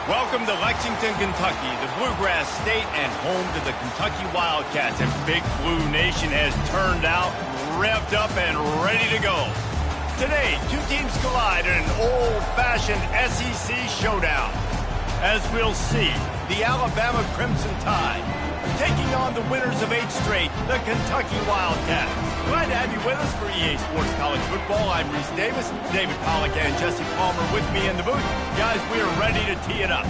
Welcome to Lexington, Kentucky, the Bluegrass State and home to the Kentucky Wildcats. And Big Blue Nation has turned out, revved up, and ready to go. Today, two teams collide in an old-fashioned SEC showdown. As we'll see, the Alabama Crimson Tide taking on the winners of 8 straight, the Kentucky Wildcats. Glad to have you with us for EA Sports College Football. I'm Reese Davis, David Pollack, and Jesse Palmer with me in the booth. Guys, we are ready to tee it up.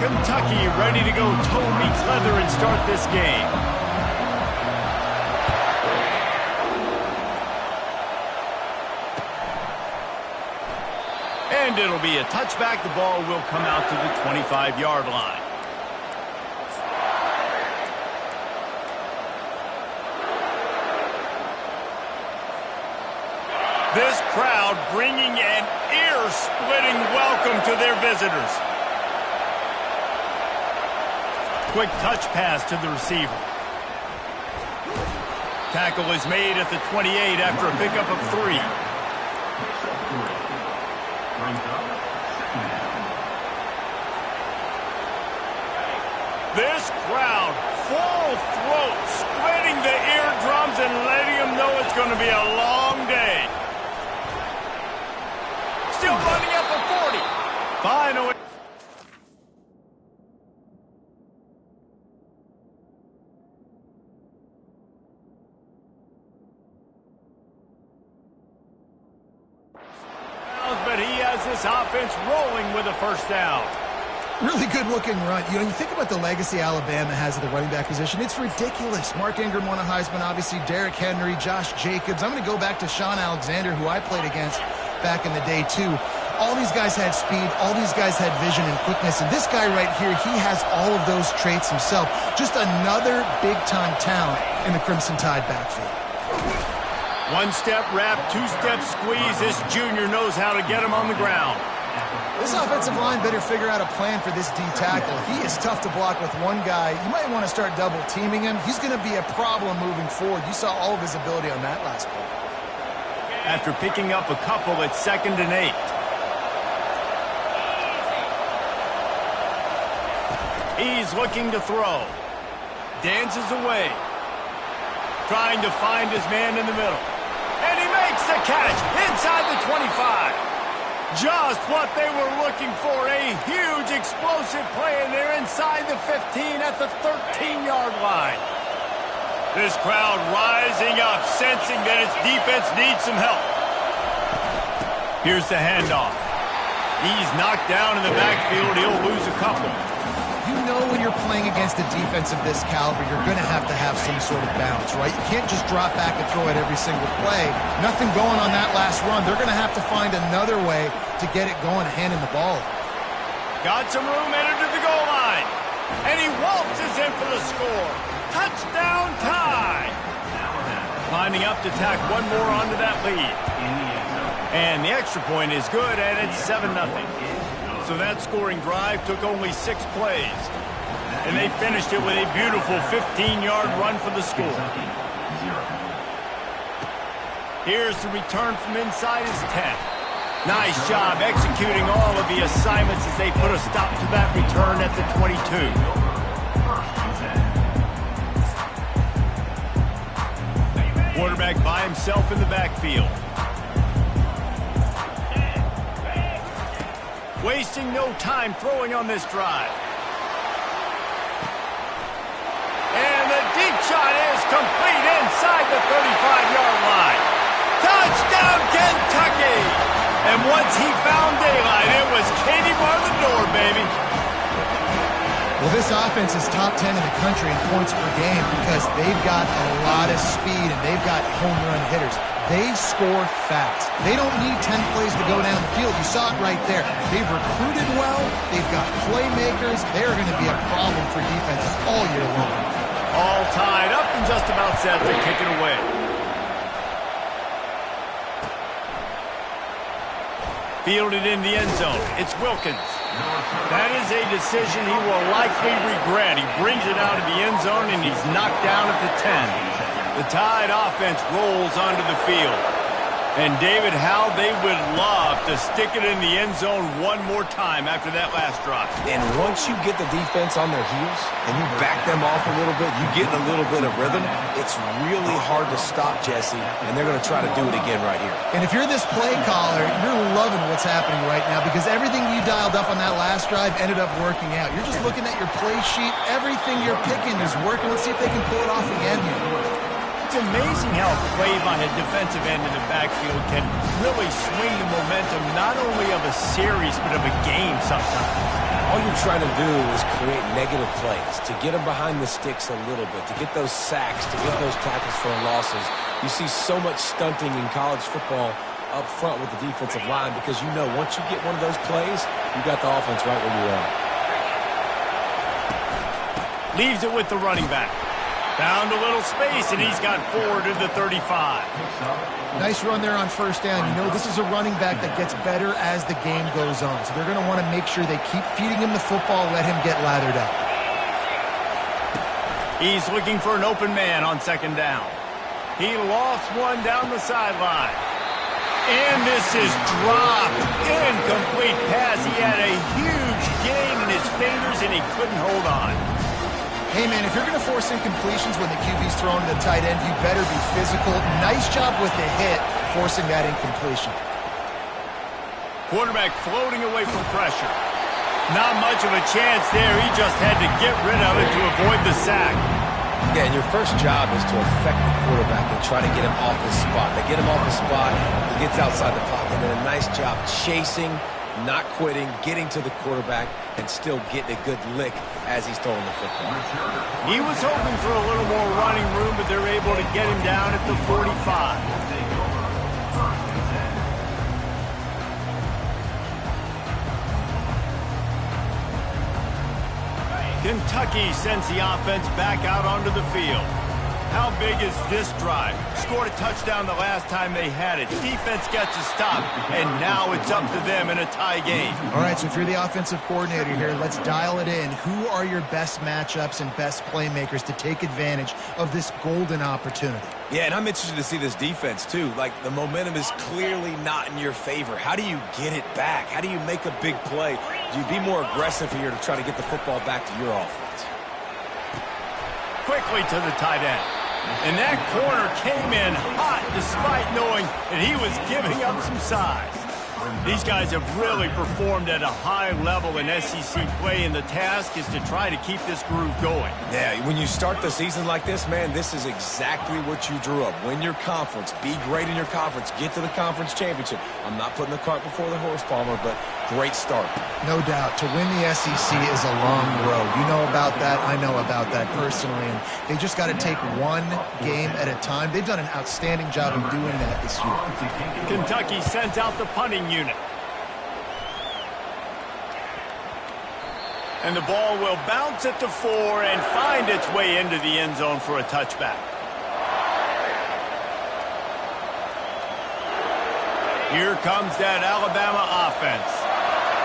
Kentucky ready to go toe meets leather and start this game. And it'll be a touchback. The ball will come out to the 25-yard line. This crowd bringing an ear-splitting welcome to their visitors. Quick touch pass to the receiver. Tackle is made at the 28 after a pickup of 3. This crowd, full throat, splitting the eardrums and letting them know it's going to be a long day. Still running up a 40. Finally. But he has this offense rolling with a first down. Really good-looking run. You think about the legacy Alabama has at the running back position. It's ridiculous. Mark Ingram won a Heisman, obviously. Derrick Henry, Josh Jacobs. I'm going to go back to Sean Alexander, who I played against back in the day, too. All these guys had speed. All these guys had vision and quickness. And this guy right here, he has all of those traits himself. Just another big-time talent in the Crimson Tide backfield. One-step wrap, two-step squeeze. This junior knows how to get him on the ground. This offensive line better figure out a plan for this D tackle. He is tough to block with one guy. You might want to start double-teaming him. He's going to be a problem moving forward. You saw all of his ability on that last play. After picking up a couple, it's 2nd and 8. He's looking to throw. Dances away. Trying to find his man in the middle. And he makes the catch inside the 25. Just what they were looking for. A huge explosive play, and they're inside the 15 at the 13-yard line. This crowd rising up, sensing that its defense needs some help. Here's the handoff. He's knocked down in the backfield. He'll lose a couple. You know when you're playing against a defense of this caliber, you're going to have some sort of balance, right? You can't just drop back and throw it every single play. Nothing going on that last run. They're going to have to find another way to get it going, handing the ball. Got some room, entered to the goal line. And he waltzes in for the score. Touchdown Tide. Lining up to tack one more onto that lead. And the extra point is good, and it's 7-0. So that scoring drive took only 6 plays. And they finished it with a beautiful 15-yard run for the score. Here's the return from inside his 10. Nice job executing all of the assignments as they put a stop to that return at the 22. Quarterback by himself in the backfield. Wasting no time throwing on this drive. And the deep shot is complete inside the 35-yard line. Touchdown, Kentucky! And once he found daylight, it was Katie bar the door, baby. Well, this offense is top 10 in the country in points per game because they've got a lot of speed and they've got home run hitters. They score fast. They don't need 10 plays to go down the field. You saw it right there. They've recruited well. They've got playmakers. They're going to be a problem for defenses all year long. All tied up and just about set to kick it away. Fielded in the end zone. It's Wilkins. That is a decision he will likely regret. He brings it out of the end zone, and he's knocked down at the 10. The Tide offense rolls onto the field. And, David, how they would love to stick it in the end zone one more time after that last drive. And once you get the defense on their heels and you back them off a little bit, you get in a little bit of rhythm, it's really hard to stop, Jesse, and they're going to try to do it again right here. And if you're this play caller, you're loving what's happening right now because everything you dialed up on that last drive ended up working out. You're just looking at your play sheet. Everything you're picking is working. Let's see if they can pull it off again here. It's amazing how a play by a defensive end in the backfield can really swing the momentum not only of a series but of a game sometimes. All you're trying to do is create negative plays, to get them behind the sticks a little bit, to get those sacks, to get those tackles for losses. You see so much stunting in college football up front with the defensive line because you know once you get one of those plays, you got the offense right where you are. Leaves it with the running back. Found a little space, and he's got forward to the 35. Nice run there on first down. You know, this is a running back that gets better as the game goes on. So they're going to want to make sure they keep feeding him the football, let him get lathered up. He's looking for an open man on second down. He lost one down the sideline. And this is dropped. Incomplete pass. He had a huge gain in his fingers, and he couldn't hold on. Hey, man, if you're going to force incompletions when the QB's thrown to the tight end, you better be physical. Nice job with the hit, forcing that incompletion. Quarterback floating away from pressure. Not much of a chance there. He just had to get rid of it to avoid the sack. Yeah, and your first job is to affect the quarterback and try to get him off his spot. They get him off his spot, he gets outside the pocket, and a nice job chasing, not quitting, getting to the quarterback, and still getting a good lick as he's throwing the football. He was hoping for a little more running room, but they're able to get him down at the 45. Kentucky sends the offense back out onto the field. How big is this drive? Scored a touchdown the last time they had it. Defense gets a stop, and now it's up to them in a tie game. All right, so if you're the offensive coordinator here, let's dial it in. Who are your best matchups and best playmakers to take advantage of this golden opportunity? Yeah, and I'm interested to see this defense, too. Like, the momentum is clearly not in your favor. How do you get it back? How do you make a big play? Do you be more aggressive here to try to get the football back to your offense? Quickly to the tight end. And that corner came in hot despite knowing that he was giving up some size. These guys have really performed at a high level in SEC play, and the task is to try to keep this groove going. Yeah, when you start the season like this, man, this is exactly what you drew up. Win your conference. Be great in your conference. Get to the conference championship. I'm not putting the cart before the horse, Palmer, but great start. No doubt. To win the SEC is a long road. You know about that. I know about that personally. And they just got to take one game at a time. They've done an outstanding job of doing that this year. Kentucky sends out the punting unit. And the ball will bounce at the 4 and find its way into the end zone for a touchback. Here comes that Alabama offense.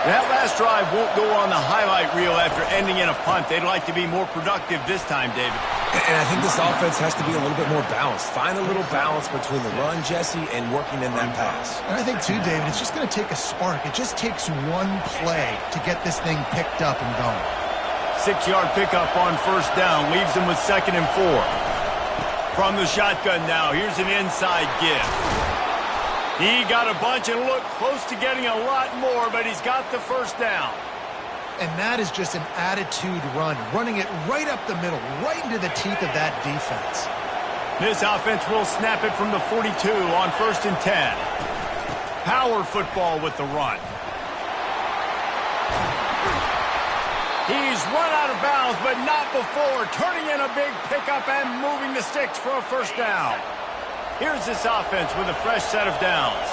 That last drive won't go on the highlight reel after ending in a punt. They'd like to be more productive this time, David. And I think this offense has to be a little bit more balanced. Find a little balance between the run, Jesse, and working in that pass. And I think, too, David, it's just going to take a spark. It just takes one play to get this thing picked up and going. 6-yard pickup on first down. Leaves them with 2nd and 4. From the shotgun now, here's an inside give. He got a bunch and looked close to getting a lot more, but he's got the first down. And that is just an attitude run, running it right up the middle, right into the teeth of that defense. This offense will snap it from the 42 on 1st and 10. Power football with the run. He's run out of bounds, but not before, turning in a big pickup and moving the sticks for a first down. Here's this offense with a fresh set of downs.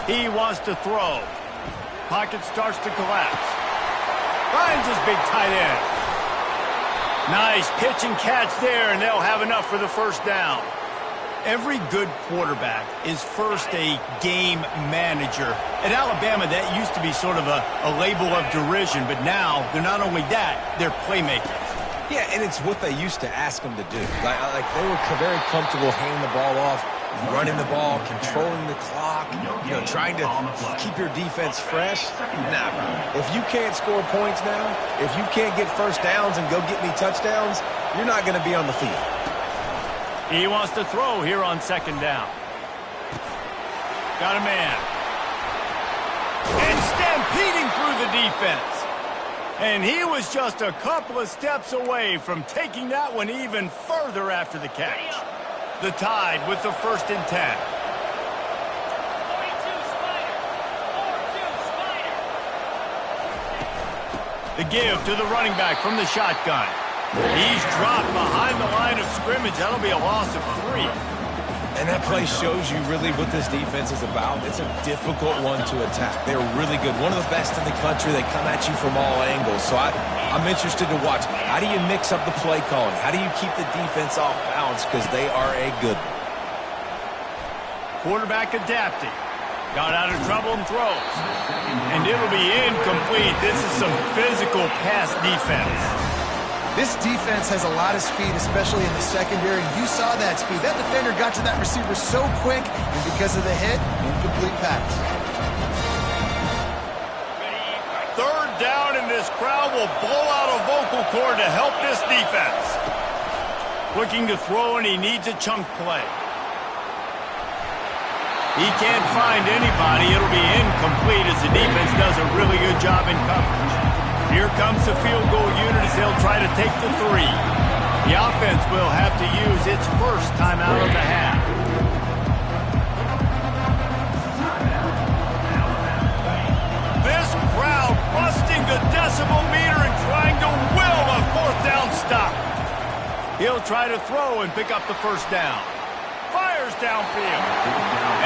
He wants to throw. Pocket starts to collapse. Finds his big tight end. Nice pitch and catch there, and they'll have enough for the first down. Every good quarterback is first a game manager. At Alabama, that used to be sort of a label of derision, but now they're not only that, they're playmakers. Yeah, and it's what they used to ask them to do. Like they were very comfortable handing the ball off, running the ball, controlling the clock, trying to keep your defense fresh. Nah, bro. If you can't score points now, if you can't get first downs and go get me touchdowns, you're not going to be on the field. He wants to throw here on second down. Got a man. And stampeding through the defense. And he was just a couple of steps away from taking that one even further after the catch. The Tide with the 1st and 10. The give to the running back from the shotgun. He's dropped behind the line of scrimmage. That'll be a loss of 3. And that play shows you really what this defense is about. It's a difficult one to attack. They're really good. One of the best in the country. They come at you from all angles. So I'm interested to watch. How do you mix up the play calling? How do you keep the defense off balance? Because they are a good one. Quarterback adapting. Got out of trouble and throws. And it'll be incomplete. This is some physical pass defense. This defense has a lot of speed, especially in the secondary. You saw that speed. That defender got to that receiver so quick, and because of the hit, incomplete pass. 3rd down, and this crowd will blow out a vocal cord to help this defense. Looking to throw, and he needs a chunk play. He can't find anybody. It'll be incomplete as the defense does a really good job in coverage. Here comes the field goal unit as they'll try to take the 3. The offense will have to use its first timeout of the half. This crowd busting the decibel meter and trying to will a 4th down stop. He'll try to throw and pick up the 1st down. Fires downfield.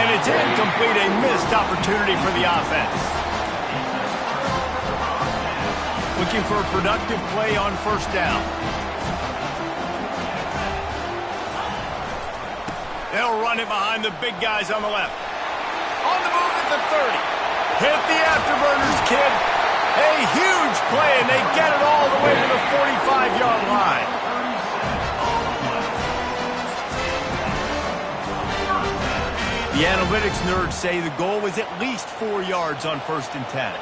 And it's incomplete, a missed opportunity for the offense. Looking for a productive play on 1st down. They'll run it behind the big guys on the left. On the move at the 30. Hit the afterburners, kid. A huge play, and they get it all the way to the 45-yard line. The analytics nerds say the goal was at least 4 yards on 1st and 10.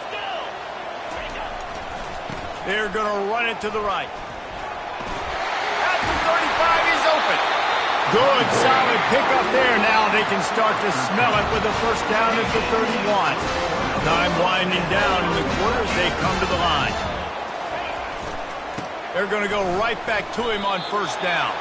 They're going to run it to the right. At the 35, he's open. Good, solid pickup there. Now they can start to smell it with a 1st down at the 31. Time winding down in the quarter as they come to the line. They're going to go right back to him on 1st down.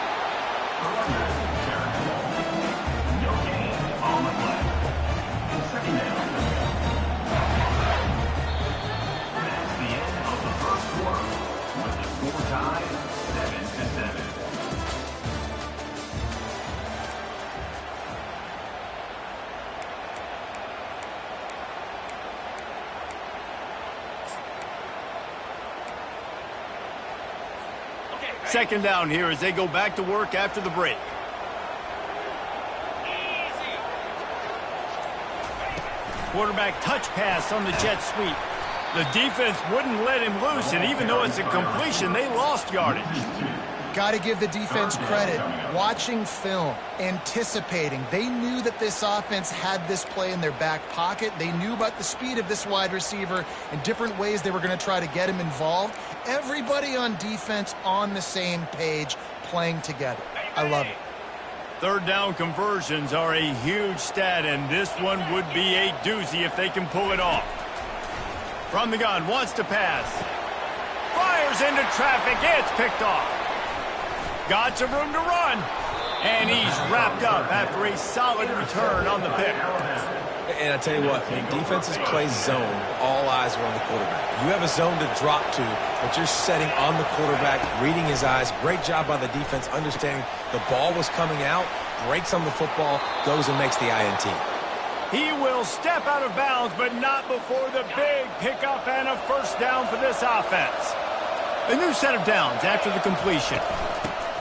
Second down here as they go back to work after the break. Quarterback touch pass on the jet sweep. The defense wouldn't let him loose, and even though it's a completion, they lost yardage. Got to give the defense credit. Watching film, anticipating. They knew that this offense had this play in their back pocket. They knew about the speed of this wide receiver and different ways they were going to try to get him involved. Everybody on defense on the same page, playing together. I love it. 3rd down conversions are a huge stat, and this one would be a doozy if they can pull it off. From the gun, wants to pass. Fires into traffic. It's picked off. Got some room to run. And he's wrapped up after a solid return on the pick. And I tell you what, when defenses play zone, all eyes are on the quarterback. You have a zone to drop to, but you're setting on the quarterback, reading his eyes. Great job by the defense, understanding the ball was coming out, breaks on the football, goes and makes the INT. He will step out of bounds, but not before the big pickup and a 1st down for this offense. A new set of downs after the completion.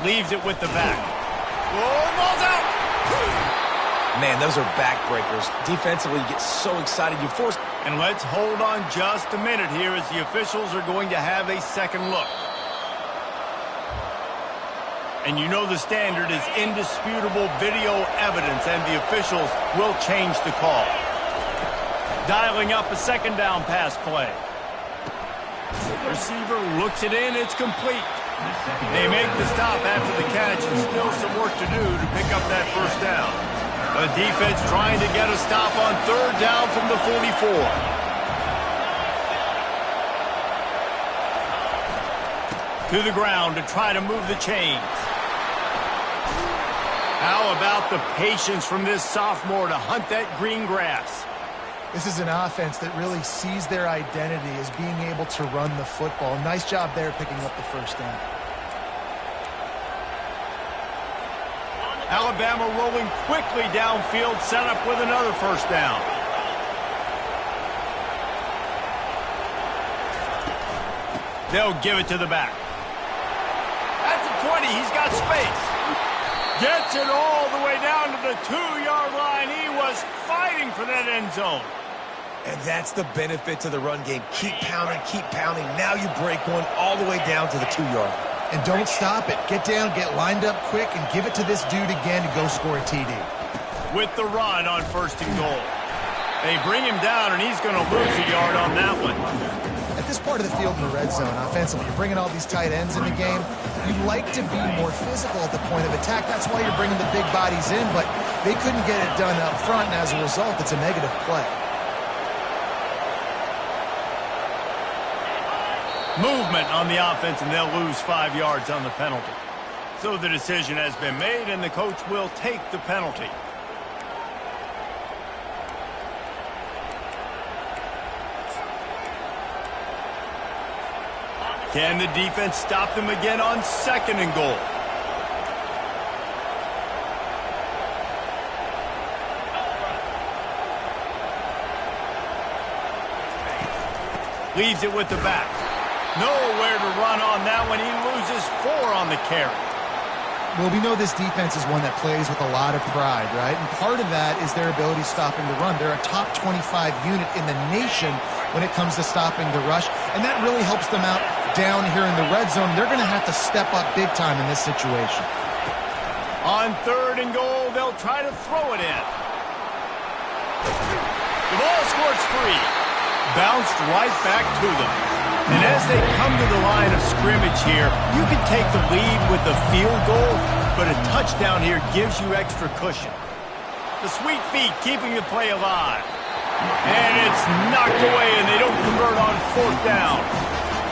Leaves it with the back. Oh, ball's out! Man, those are backbreakers. Defensively, you get so excited. You force... And let's hold on just a minute here as the officials are going to have a second look. And you know the standard is indisputable video evidence, and the officials will change the call. Dialing up a second down pass play. Receiver looks it in. It's complete. They make the stop after the catch, and still some work to do to pick up that first down. The defense trying to get a stop on third down from the 44. To the ground to try to move the chains. How about the patience from this sophomore to hunt that green grass? This is an offense that really sees their identity as being able to run the football. Nice job there picking up the first down. Alabama rolling quickly downfield, set up with another first down. They'll give it to the back. At the 20, he's got space. Gets it all the way down to the 2-yard line. He was fighting for that end zone. And that's the benefit to the run game. Keep pounding, keep pounding. Now you break one all the way down to the 2-yard. And don't stop it. Get down, get lined up quick, and give it to this dude again to go score a TD. With the run on first and goal. They bring him down, and he's going to lose a yard on that one. At this part of the field in the red zone, offensively, you're bringing all these tight ends in the game. You'd like to be more physical at the point of attack. That's why you're bringing the big bodies in, but they couldn't get it done up front, and as a result, it's a negative play. Movement on the offense, and they'll lose 5 yards on the penalty. So the decision has been made, and the coach will take the penalty. Can the defense stop them again on second and goal? Leaves it with the back. Nowhere to run on that one. He loses 4 on the carry. Well, we know this defense is one that plays with a lot of pride, right? And part of that is their ability stopping the run. They're a top 25 unit in the nation when it comes to stopping the rush, and that really helps them out down here in the red zone. They're going to have to step up big time in this situation. On third and goal, they'll try to throw it in. The ball squirts free. Bounced right back to them. And as they come to the line of scrimmage here, you can take the lead with the field goal, but a touchdown here gives you extra cushion. The sweet feet keeping the play alive. And it's knocked away, and they don't convert on fourth down.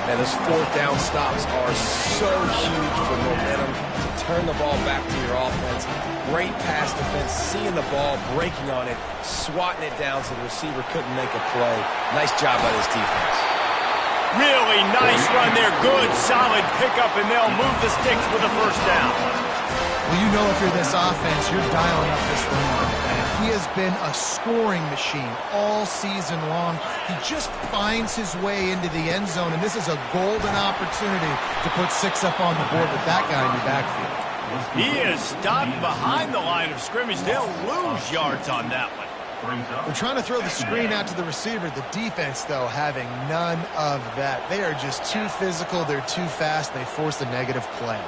Man, those fourth down stops are so huge for momentum. Turn the ball back to your offense. Great pass defense, seeing the ball, breaking on it, swatting it down so the receiver couldn't make a play. Nice job by this defense. Really nice run there. Good, solid pickup, and they'll move the sticks with a first down. Well, you know if you're this offense, you're dialing up this run. He has been a scoring machine all season long. He just finds his way into the end zone, and this is a golden opportunity to put 6 up on the board with that guy in your backfield. He is stopped behind the line of scrimmage. They'll lose yards on that one. They're trying to throw the screen out to the receiver. The defense, though, having none of that. They are just too physical. They're too fast. They force a negative play.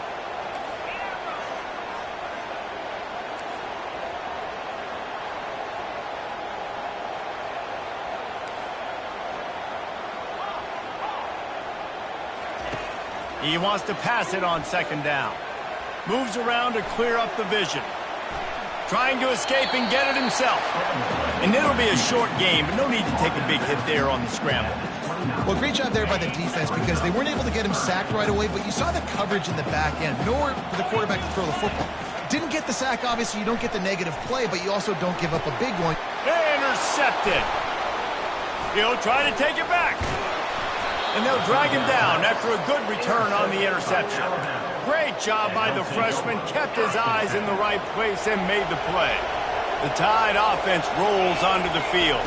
He wants to pass it on second down. Moves around to clear up the vision. Trying to escape and get it himself. And it'll be a short game, but no need to take a big hit there on the scramble. Well, great job there by the defense because they weren't able to get him sacked right away, but you saw the coverage in the back end. Nowhere for the quarterback to throw the football. Didn't get the sack, obviously. You don't get the negative play, but you also don't give up a big one. Intercepted. He'll try to take it back. And they'll drag him down after a good return on the interception. Great job by the freshman. Kept his eyes in the right place and made the play. The Tide offense rolls onto the field.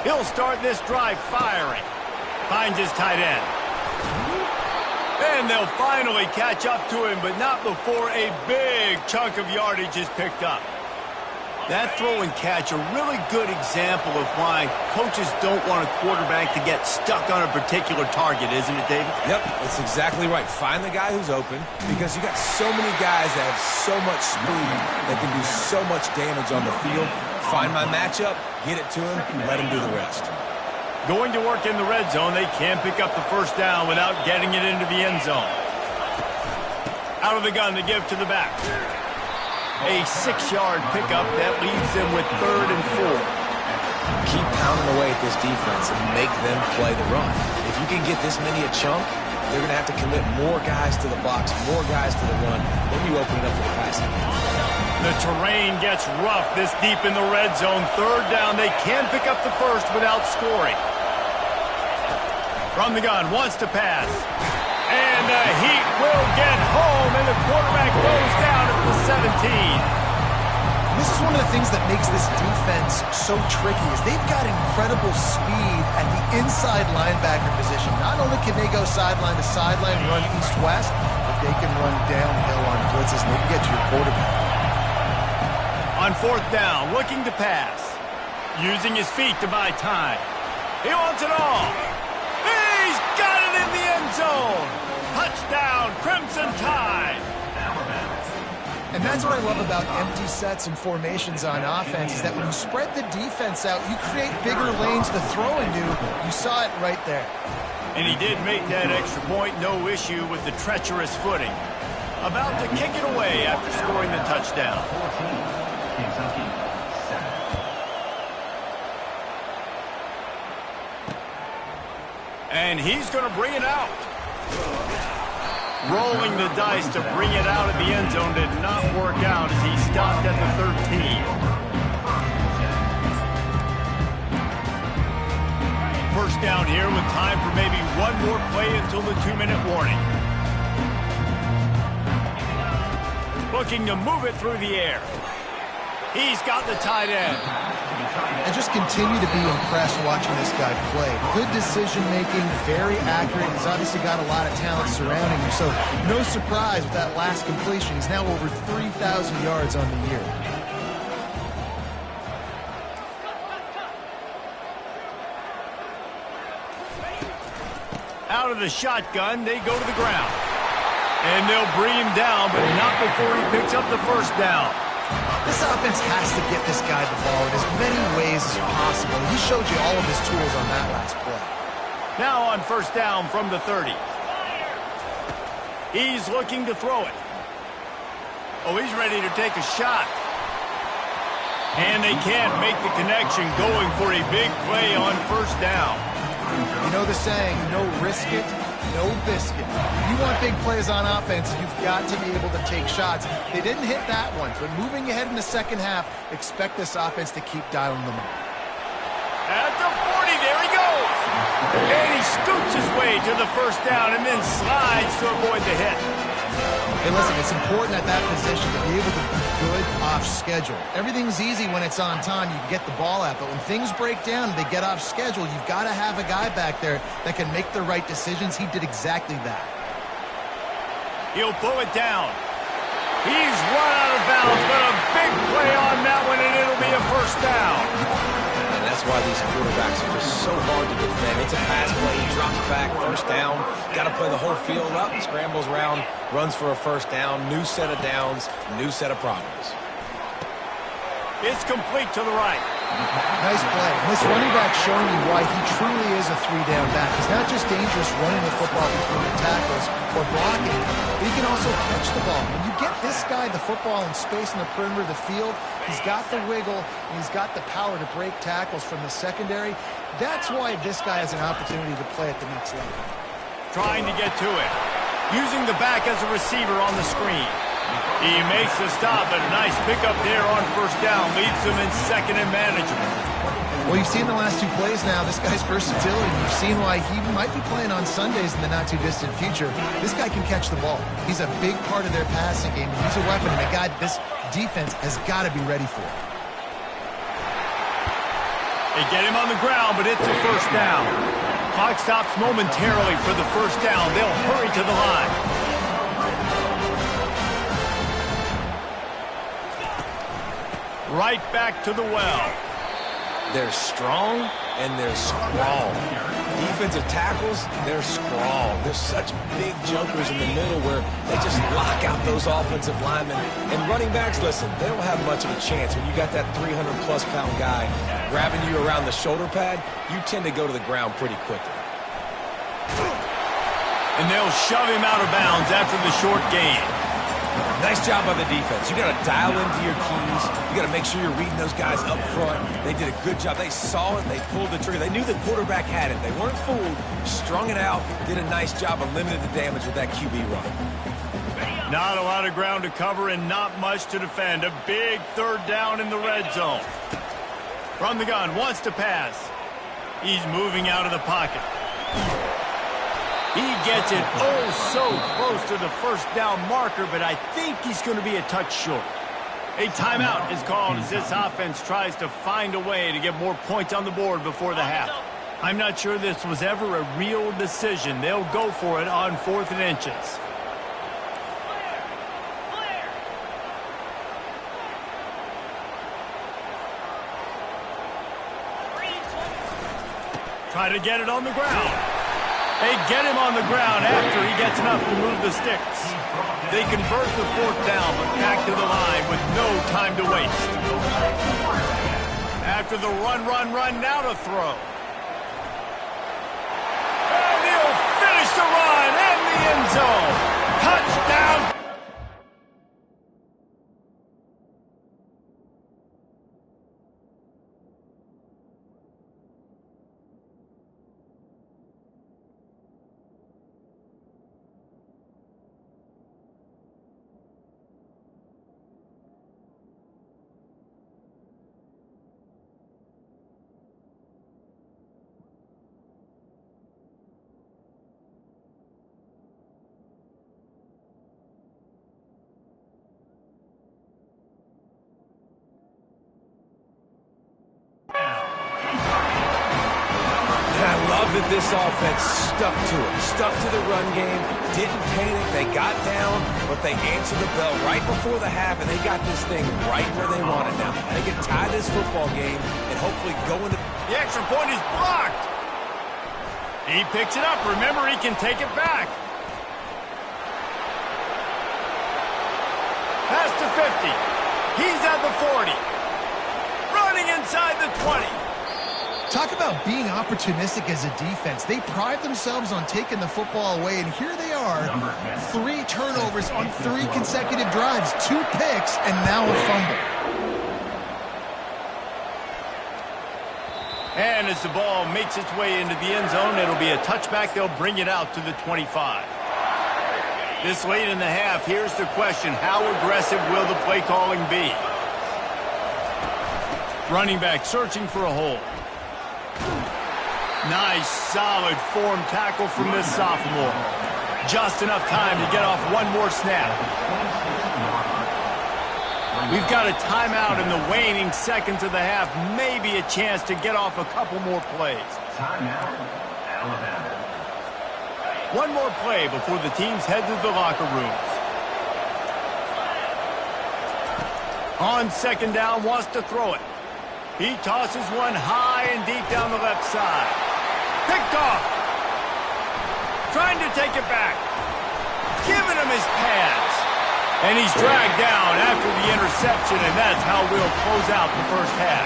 He'll start this drive firing. Finds his tight end. And they'll finally catch up to him, but not before a big chunk of yardage is picked up. That throw and catch a really good example of why coaches don't want a quarterback to get stuck on a particular target, isn't it, David? Yep, that's exactly right. Find the guy who's open, because you got so many guys that have so much speed that can do so much damage on the field. Find my matchup, get it to him, let him do the rest. Going to work in the red zone, they can't pick up the first down without getting it into the end zone. Out of the gun to give to the back. A 6-yard pickup that leaves them with 3rd and 4. Keep pounding away at this defense and make them play the run. If you can get this many a chunk, they're going to have to commit more guys to the box, more guys to the run. Then you open it up for the passing game. The terrain gets rough this deep in the red zone. 3rd down, they can pick up the first without scoring. From the gun, wants to pass. And the heat will get home, and the quarterback goes down at the 17. This is one of the things that makes this defense so tricky is they've got incredible speed at the inside linebacker position. Not only can they go sideline to sideline, run east-west, but they can run downhill on blitzes, and they can get to your quarterback. On 4th down, looking to pass. Using his feet to buy time. He wants it all. He's got it in the end zone. Touchdown, Crimson Tide. And that's what I love about empty sets and formations on offense is that when you spread the defense out, you create bigger lanes to throw into. You saw it right there. And he did make that extra point, no issue with the treacherous footing. About to kick it away after scoring the touchdown. And he's going to bring it out. Rolling the dice to bring it out of the end zone did not work out as he stopped at the 13. First down here with time for maybe one more play until the 2-minute warning. Looking to move it through the air. He's got the tight end. I just continue to be impressed watching this guy play. Good decision-making, very accurate. He's obviously got a lot of talent surrounding him, so no surprise with that last completion. He's now over 3,000 yards on the year. Out of the shotgun, they go to the ground. And they'll bring him down, but not before he picks up the first down. This offense has to get this guy the ball in as many ways as possible. He showed you all of his tools on that last play. Now on first down from the 30. He's looking to throw it. Oh, he's ready to take a shot. And they can't make the connection, going for a big play on first down. You know the saying, no risk it, no biscuit. If you want big plays on offense, you've got to be able to take shots. They didn't hit that one, but moving ahead in the second half, expect this offense to keep dialing them up. At the 40, there he goes. And he scoots his way to the first down and then slides to avoid the hit. Hey, listen, it's important at that position to be able to be good off schedule. Everything's easy when it's on time. You can get the ball out, but when things break down and they get off schedule, you've got to have a guy back there that can make the right decisions. He did exactly that. He'll pull it down. He's run out of bounds, but a big play on that one, and it'll be a first down. And that's why these quarterbacks are just so hard to defend. It's a pass play, he drops back, first down. Got to play the whole field up, scrambles around, runs for a first down, new set of downs, new set of problems. It's complete to the right. Nice play. And this running back showing you why he truly is a three-down back. He's not just dangerous running the football between the tackles or blocking, but he can also catch the ball. When you get this guy the football in space in the perimeter of the field, he's got the wiggle, and he's got the power to break tackles from the secondary. That's why this guy has an opportunity to play at the next level. Trying to get to it. Using the back as a receiver on the screen. He makes the stop, but a nice pickup there on first down. Leaves him in second and manageable. Well, you've seen the last two plays now. This guy's versatility. You've seen why he might be playing on Sundays in the not-too-distant future. This guy can catch the ball. He's a big part of their passing game. He's a weapon, and a guy this defense has got to be ready for. They get him on the ground, but it's a first down. Clock stops momentarily for the first down. They'll hurry to the line. Right back to the well. They're strong and they're scrawl. Defensive tackles, they're scrawl. There's such big jumpers in the middle where they just lock out those offensive linemen. And running backs, listen, they don't have much of a chance. When you got that 300-plus pound guy grabbing you around the shoulder pad, you tend to go to the ground pretty quickly. And they'll shove him out of bounds after the short gain. Nice job by the defense. You got to dial into your keys. You got to make sure you're reading those guys up front. They did a good job. They saw it. They pulled the trigger. They knew the quarterback had it. They weren't fooled. Strung it out. Did a nice job of limiting the damage with that QB run. Not a lot of ground to cover and not much to defend. A big third down in the red zone. From the gun, wants to pass. He's moving out of the pocket. He gets it so close to the first down marker, but I think he's going to be a touch short. A timeout is called as this offense tries to find a way to get more points on the board before the half. I'm not sure this was ever a real decision. They'll go for it on 4th and inches. Try to get it on the ground. They get him on the ground after he gets enough to move the sticks. They convert the 4th down, but back to the line with no time to waste. After the run, now to throw. And he'll finish the run in the end zone. Touchdown. That this offense stuck to it, stuck to the run game, didn't panic, they got down, but they answered the bell right before the half, and they got this thing right where they want it now. They can tie this football game and hopefully go into... The extra point is blocked. He picks it up. Remember, he can take it back. Pass to 50. He's at the 40. Running inside the 20. Talk about being opportunistic as a defense. They pride themselves on taking the football away, and here they are. 3 turnovers on 3 consecutive drives, 2 picks, and now a fumble. And as the ball makes its way into the end zone, it'll be a touchback. They'll bring it out to the 25. This late in the half, here's the question. How aggressive will the play calling be? Running back searching for a hole. Nice, solid form tackle from this sophomore. Just enough time to get off one more snap. We've got a timeout in the waning seconds of the half. Maybe a chance to get off a couple more plays. Timeout, Alabama. One more play before the teams head to the locker rooms. On 2nd down, wants to throw it. He tosses one high and deep down the left side. Picked off. Trying to take it back. Giving him his pads. And he's dragged down after the interception, and that's how we'll close out the first half.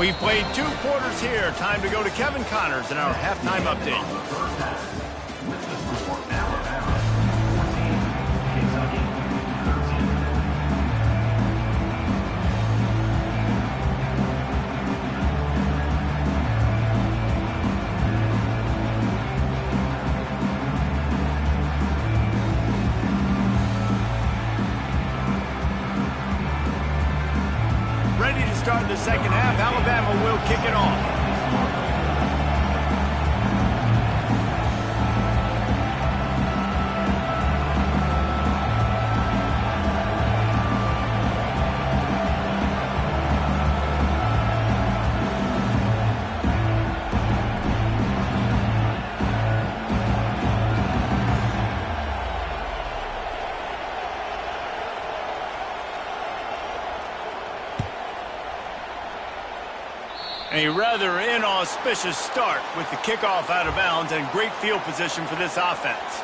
We've played 2 quarters here. Time to go to Kevin Connors in our halftime update. Ready to start the second half. Alabama will kick it off. A rather inauspicious start with the kickoff out of bounds and great field position for this offense.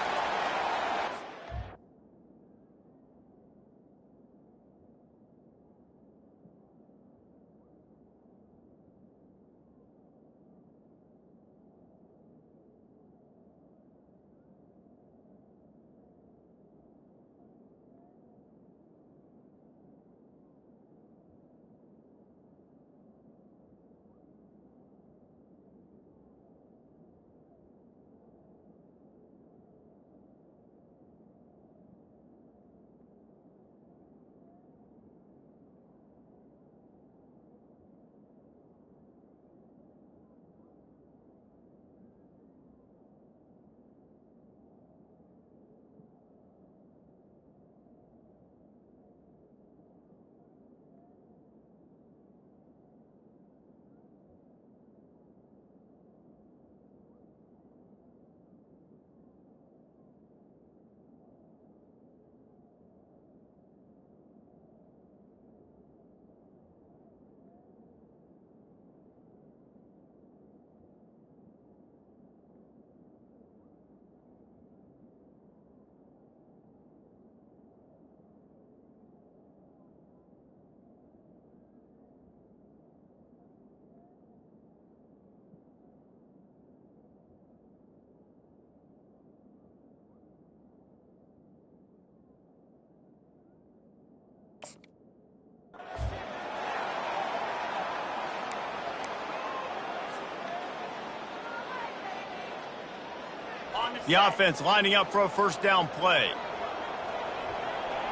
The offense lining up for a first down play.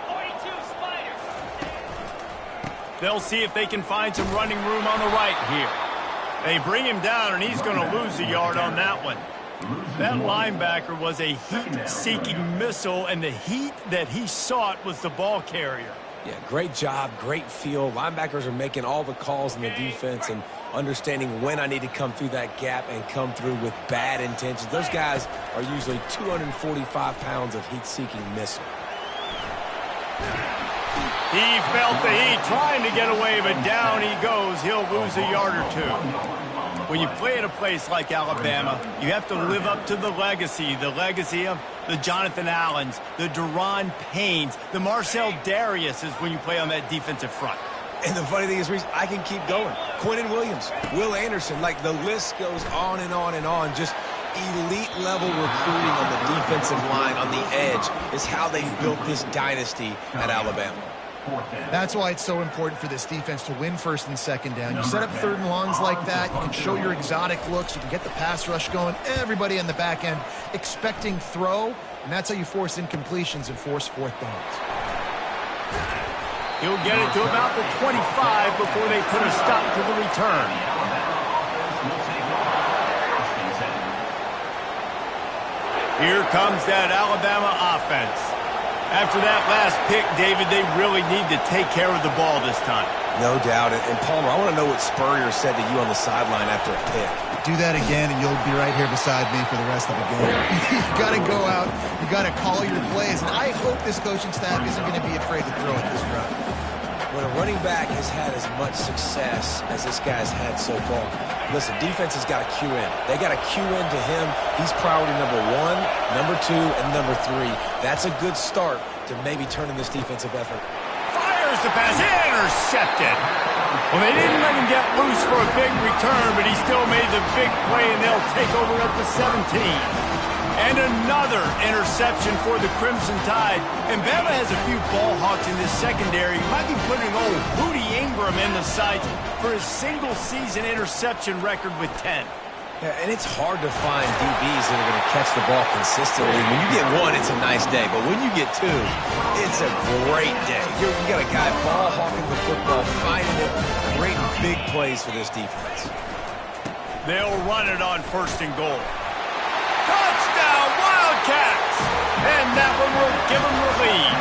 42 Spiders. They'll see if they can find some running room on the right here. They bring him down, and he's going to lose a yard on that one. That linebacker was a heat-seeking missile, and the heat that he sought was the ball carrier. Yeah, great job, great feel. Linebackers are making all the calls in the defense and understanding when I need to come through that gap and come through with bad intentions. Those guys are usually 245 pounds of heat-seeking missile. He felt the heat trying to get away, but down he goes. He'll lose a yard or two. When you play at a place like Alabama, you have to live up to the legacy of the Jonathan Allens, the Deron Paynes, the Marcel Dariuses when you play on that defensive front. And the funny thing is, Reese, I can keep going. Quentin Williams, Will Anderson, like the list goes on and on and on. Just elite level recruiting on the defensive line, on the edge, is how they built this dynasty at Alabama. That's why it's so important for this defense to win first and second down. You set up third and longs like that, you can show your exotic looks, you can get the pass rush going, everybody in the back end expecting throw, and that's how you force incompletions and force fourth downs. He'll get it to about the 25 before they put a stop to the return. Here comes that Alabama offense. After that last pick, David, they really need to take care of the ball this time. No doubt. And Palmer, I want to know what Spurrier said to you on the sideline after a pick. Do that again, and you'll be right here beside me for the rest of the game. You got to go out. You got to call your plays. And I hope this coaching staff isn't going to be afraid to throw at this route. When a running back has had as much success as this guy's had so far, listen, defense has got to cue in. They got to cue in to him. He's priority number 1, number 2, and number 3. That's a good start to maybe turning this defensive effort. Fires the pass, intercepted. Well, they didn't let him get loose for a big return, but he still made the big play, and they'll take over at the 17. And another interception for the Crimson Tide. And Bama has a few ball hawks in this secondary. You might be putting old Hootie Ingram in the sights for his single-season interception record with 10. Yeah, and it's hard to find DBs that are going to catch the ball consistently. When you get one, it's a nice day. But when you get two, it's a great day. You got a guy ball hawking the football, finding it, great big plays for this defense. They'll run it on first and goal. Touchdown, Wildcats! And that one will give them the lead.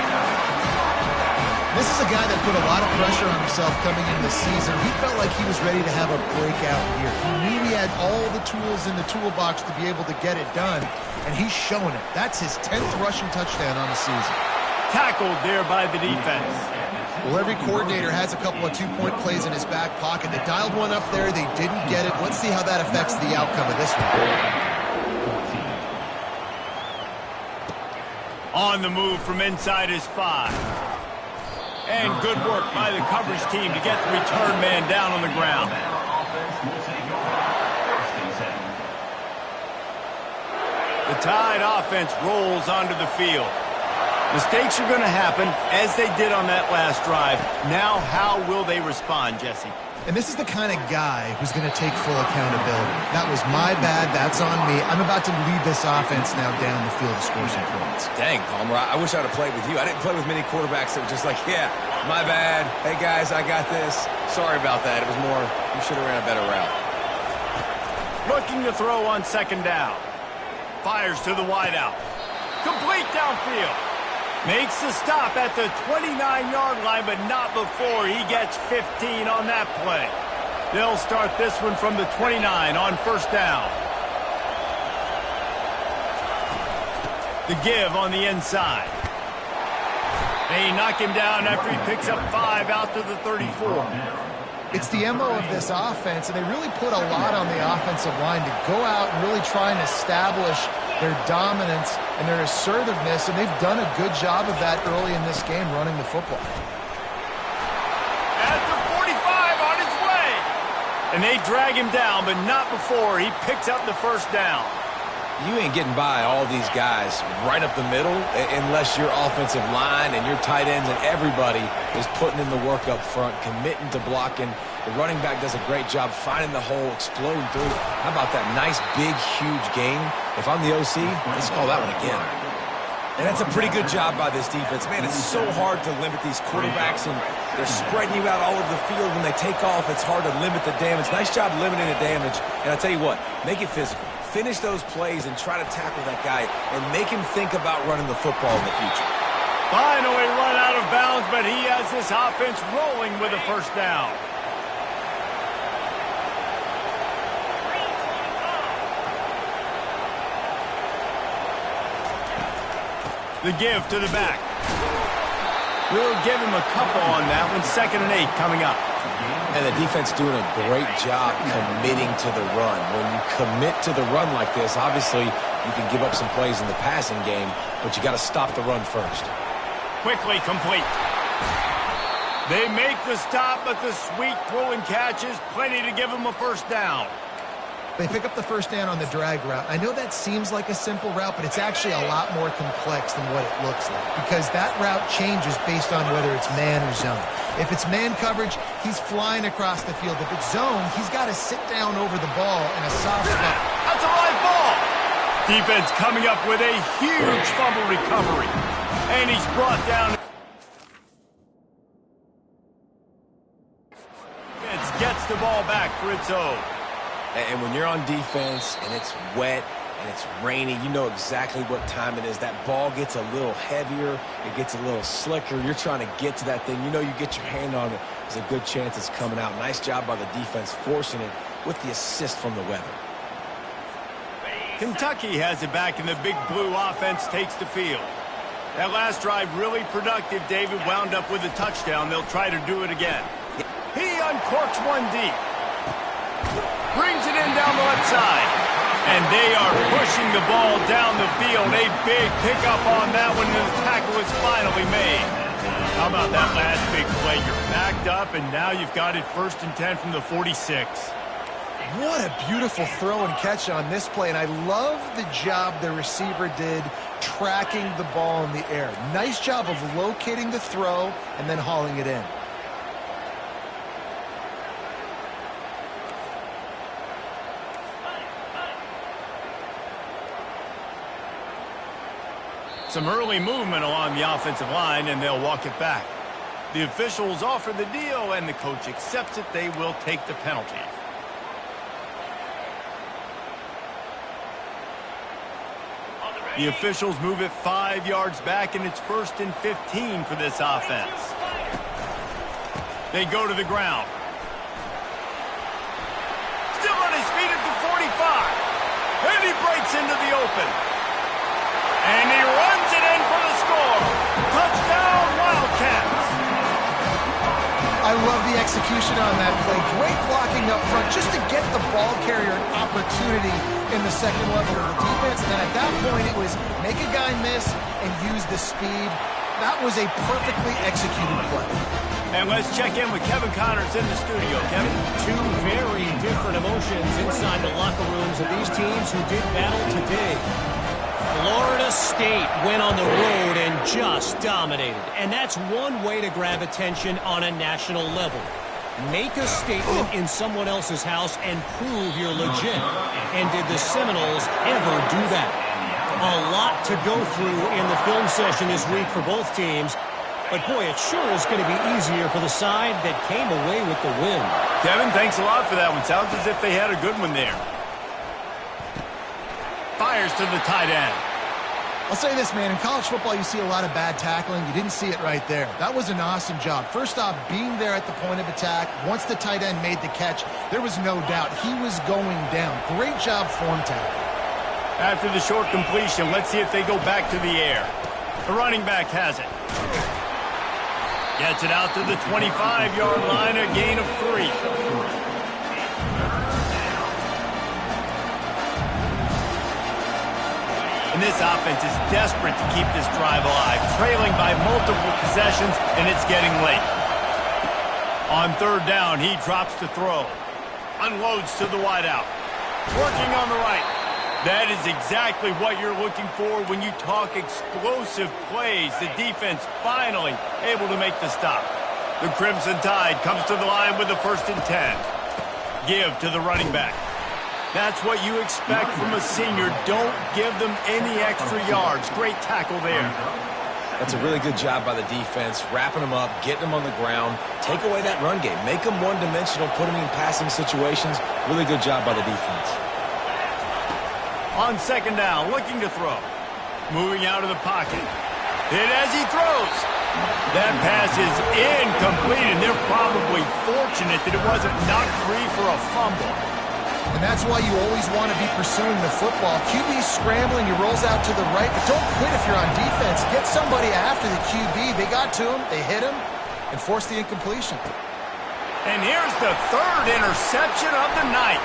This is a guy that put a lot of pressure on himself coming into the season. He felt like he was ready to have a breakout year. He knew he had all the tools in the toolbox to be able to get it done, and he's showing it. That's his 10th rushing touchdown on the season. Tackled there by the defense. Well, every coordinator has a couple of two-point plays in his back pocket. They dialed one up there. They didn't get it. Let's see how that affects the outcome of this one. On the move from inside his 5. And good work by the coverage team to get the return man down on the ground. The Tide offense rolls onto the field. Mistakes are going to happen, as they did on that last drive. Now, how will they respond, Jesse? And this is the kind of guy who's going to take full accountability. That was my bad. That's on me. I'm about to lead this offense now down the field to score some points. Dang, Palmer, I wish I would have played with you. I didn't play with many quarterbacks that were just like, yeah, my bad. Hey, guys, I got this. Sorry about that. It was more, you should have ran a better route. Looking to throw on second down. Fires to the wideout. Complete downfield. Makes the stop at the 29-yard line, but not before he gets 15 on that play. They'll start this one from the 29 on first down. The give on the inside. They knock him down after he picks up 5 out to the 34. It's the MO of this offense, and they really put a lot on the offensive line to go out and really try and establish their dominance and their assertiveness, and they've done a good job of that early in this game running the football. At the 45 on his way. And they drag him down, but not before he picks up the first down. You ain't getting by all these guys right up the middle unless your offensive line and your tight ends and everybody is putting in the work up front, committing to blocking. The running back does a great job finding the hole, exploding through. How about that nice, big, huge gain? If I'm the OC, let's call that one again. And that's a pretty good job by this defense. Man, it's so hard to limit these quarterbacks, and they're spreading you out all over the field. When they take off, it's hard to limit the damage. Nice job limiting the damage. And I'll tell you what, make it physical. Finish those plays and try to tackle that guy and make him think about running the football in the future. Finally run out of bounds, but he has this offense rolling with a first down. The give to the back. We'll give him a couple on that one. 2nd and 8 coming up. And the defense doing a great job committing to the run. When you commit to the run like this, obviously you can give up some plays in the passing game, but you got to stop the run first. Quickly complete. They make the stop, but the sweet throw and catch is plenty to give them a first down. They pick up the first down on the drag route. I know that seems like a simple route, but it's actually a lot more complex than what it looks like, because that route changes based on whether it's man or zone. If it's man coverage, he's flying across the field. If it's zone, he's got to sit down over the ball in a soft spot. That's a live ball. Defense coming up with a huge fumble recovery. And he's brought down. Defense gets the ball back for its own. And when you're on defense and it's wet and it's rainy, you know exactly what time it is. That ball gets a little heavier. It gets a little slicker. You're trying to get to that thing. You know you get your hand on it. There's a good chance it's coming out. Nice job by the defense forcing it with the assist from the weather. Kentucky has it back, and the big blue offense takes the field. That last drive really productive. David wound up with a touchdown. They'll try to do it again. He uncorks one deep. Brings it in down the left side. And they are pushing the ball down the field. A big pickup on that one, and the tackle is finally made. How about that last big play? You're backed up, and now you've got it 1st and 10 from the 46. What a beautiful throw and catch on this play, and I love the job the receiver did tracking the ball in the air. Nice job of locating the throw and then hauling it in. Some early movement along the offensive line, and they'll walk it back. The officials offer the deal, and the coach accepts it. They will take the penalty. The officials move it 5 yards back, and it's 1st and 15 for this offense. They go to the ground. Still on his feet at the 45. And he breaks into the open. And he runs it in for the score. Touchdown, Wildcats. love the execution on that play. Great blocking up front just to get the ball carrier an opportunity in the second level of the defense. And then at that point, it was make a guy miss and use the speed. That was a perfectly executed play. And let's check in with Kevin Connors in the studio. Kevin? Two very different emotions inside the locker rooms of these teams who did battle today. Florida State went on the road and just dominated. And that's one way to grab attention on a national level. Make a statement in someone else's house and prove you're legit. And did the Seminoles ever do that? A lot to go through in the film session this week for both teams. But, boy, it sure is going to be easier for the side that came away with the win. Kevin, thanks a lot for that one. Sounds as if they had a good one there. Fires to the tight end. I'll say this, man. In college football, you see a lot of bad tackling. You didn't see it right there. That was an awesome job. First off, being there at the point of attack. Once the tight end made the catch, there was no doubt he was going down. Great job form tackle. After the short completion, let's see if they go back to the air. The running back has it. Gets it out to the 25-yard line, a gain of 3. And this offense is desperate to keep this drive alive, trailing by multiple possessions, and it's getting late. On third down, he drops to throw. Unloads to the wideout. Working on the right. That is exactly what you're looking for when you talk explosive plays. The defense finally able to make the stop. The Crimson Tide comes to the line with the 1st and 10. Give to the running back. That's what you expect from a senior. Don't give them any extra yards. Great tackle there. That's a really good job by the defense, wrapping them up, getting them on the ground. Take away that run game. Make them one-dimensional, put them in passing situations. Really good job by the defense. On second down, looking to throw. Moving out of the pocket. Hit as he throws. That pass is incomplete, and they're probably fortunate that it wasn't knocked free for a fumble. And that's why you always want to be pursuing the football. QB's scrambling, he rolls out to the right, but don't quit if you're on defense. Get somebody after the QB. They got to him, they hit him, and forced the incompletion. And here's the 3rd interception of the night.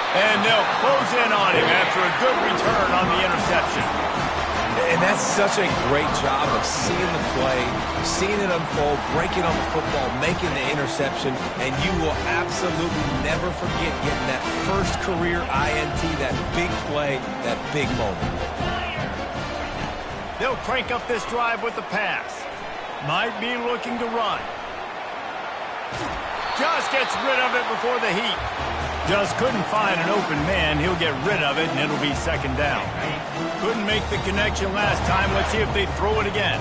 And they'll close in on him after a good return on the interception. And that's such a great job of seeing the play, seeing it unfold, breaking on the football, making the interception, and you will absolutely never forget getting that first career INT, that big play, that big moment. They'll crank up this drive with the pass. Might be looking to run. Just gets rid of it before the heat. Just couldn't find an open man. He'll get rid of it, and it'll be second down. Couldn't make the connection last time. Let's see if they throw it again.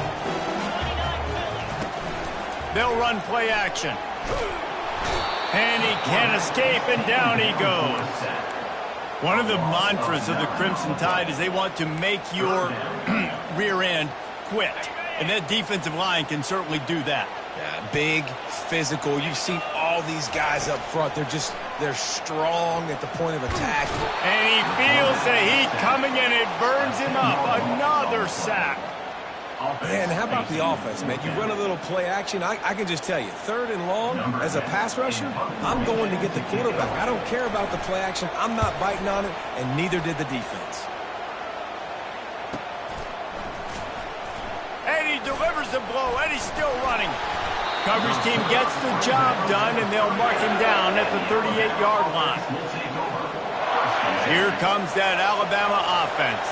They'll run play action. And he can't escape, and down he goes. One of the mantras of the Crimson Tide is they want to make your rear end quit. And that defensive line can certainly do that. Yeah, big, physical. You've seen all these guys up front. They're strong at the point of attack. And he feels the heat coming, and it burns him up. Another sack. Man, how about the offense, man? You run a little play action. I can just tell you, 3rd and long, as a pass rusher, I'm going to get the quarterback. I don't care about the play action. I'm not biting on it, and neither did the defense. And he delivers the blow, and he's still running. Coverage team gets the job done, and they'll mark him down at the 38-yard line. Here comes that Alabama offense.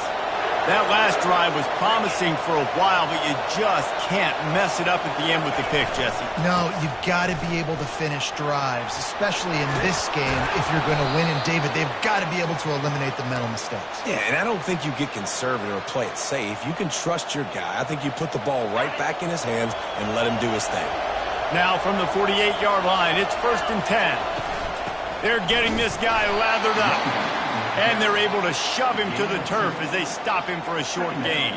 That last drive was promising for a while, but you just can't mess it up at the end with the pick, Jesse. No, you've got to be able to finish drives, especially in this game if you're going to win. And, David, they've got to be able to eliminate the mental mistakes. Yeah, and I don't think you get conservative or play it safe. You can trust your guy. I think you put the ball right back in his hands and let him do his thing. Now from the 48-yard line, it's 1st and 10. They're getting this guy lathered up. And they're able to shove him to the turf as they stop him for a short gain.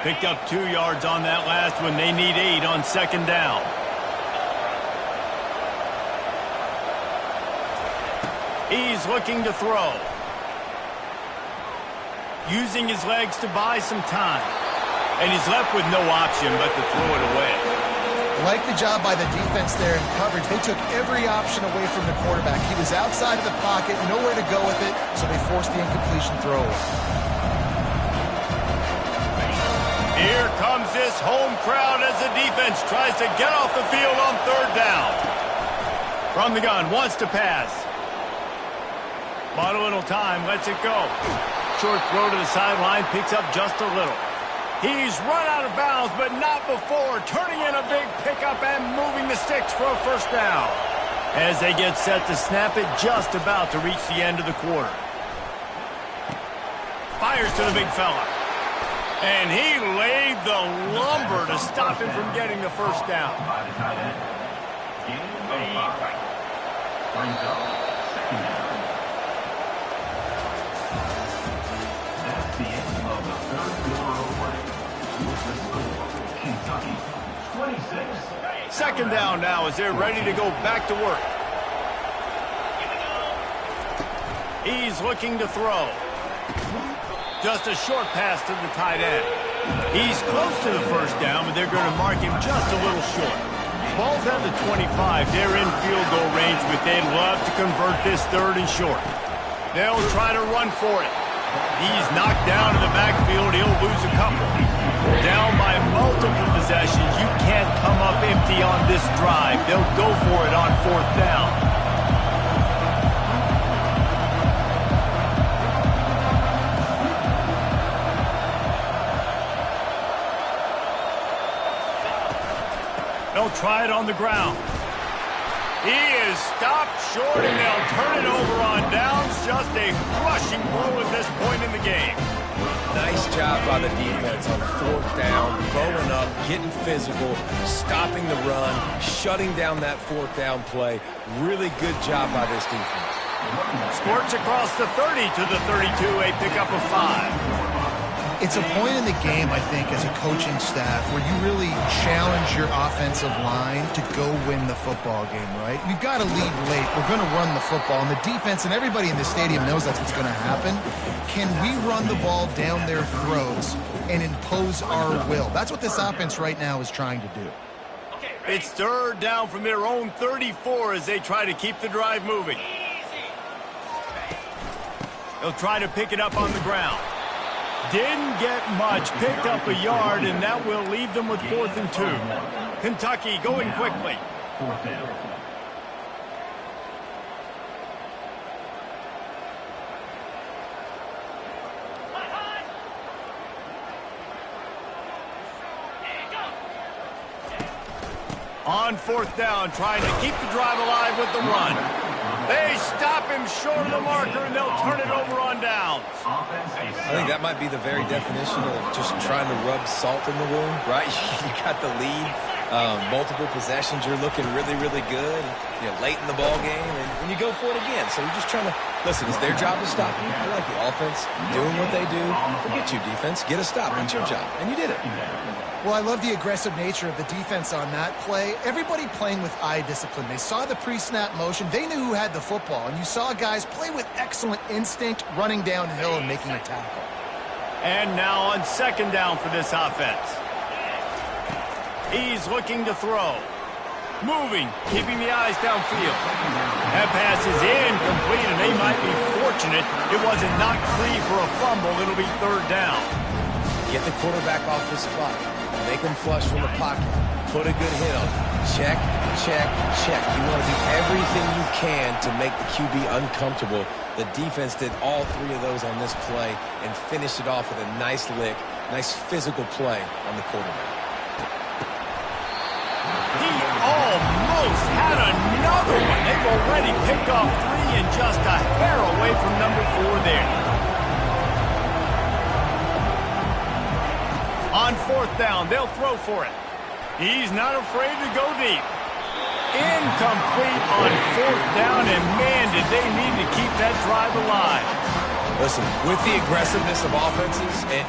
Picked up 2 yards on that last one. They need 8 on second down. He's looking to throw. Using his legs to buy some time. And he's left with no option but to throw it away. Like the job by the defense there in coverage. They took every option away from the quarterback. He was outside of the pocket, nowhere to go with it, so they forced the incompletion throw. Here comes this home crowd as the defense tries to get off the field on third down. From the gun, wants to pass. Bought a little time, lets it go. Short throw to the sideline, picks up just a little. He's run out of bounds, but not before turning in a big pickup and moving the sticks for a first down. As they get set to snap it, just about to reach the end of the quarter. Fires to the big fella. And he laid the lumber to stop him from getting the first down. Brings up second down. That's the end of the third quarter away. With the score, Kentucky 26. Second down now as they're ready to go back to work. He's looking to throw. Just a short pass to the tight end. He's close to the first down, but they're going to mark him just a little short. Ball's at the 25. They're in field goal range, but they'd love to convert this third and short. They'll try to run for it. He's knocked down in the backfield. He'll lose a couple. Down by multiple possessions. You can't come up empty on this drive. They'll go for it on fourth down. They'll try it on the ground. He is stopped short, and they'll turn it over on downs. Just a crushing blow at this point in the game. Nice job by the defense on fourth down, bowing up, getting physical, stopping the run, shutting down that fourth down play. Really good job by this defense. Squirts across the 30 to the 32, a pickup of 5. It's a point in the game, I think, as a coaching staff where you really challenge your offensive line to go win the football game, right? We've got to lead late. We're going to run the football. And the defense and everybody in the stadium knows that's what's going to happen. Can we run the ball down their throats and impose our will? That's what this offense right now is trying to do. It's third down from their own 34 as they try to keep the drive moving. They'll try to pick it up on the ground. Didn't get much, picked up a yard, and that will leave them with 4th and 2. Kentucky going quickly. Fourth down. On fourth down, trying to keep the drive alive with the run. They stop him short of the marker, and they'll turn it over on downs. I think that might be the very definition of just trying to rub salt in the wound, right? You got the lead, multiple possessions, you're looking really, really good, late in the ball game, and you go for it again. So you're just trying to, listen, it's their job to stop you. I like the offense doing what they do. Forget you, defense. Get a stop. It's your job, and you did it. Well, I love the aggressive nature of the defense on that play. Everybody playing with eye discipline. They saw the pre-snap motion. They knew who had the football. And you saw guys play with excellent instinct, running downhill and making a tackle. And now on second down for this offense. He's looking to throw. Moving, keeping the eyes downfield. That pass is incomplete, and they might be fortunate it wasn't knocked free for a fumble. It'll be third down. Get the quarterback off the spot. Make him flush from the pocket. Put a good hit on him. Check, check, check. You want to do everything you can to make the QB uncomfortable. The defense did all 3 of those on this play and finished it off with a nice lick, nice physical play on the quarterback. He almost had another one. They've already picked off 3 and just a hair away from number 4 there. On fourth down, they'll throw for it. He's not afraid to go deep. Incomplete on fourth down, and man, did they need to keep that drive alive. Listen, with the aggressiveness of offenses and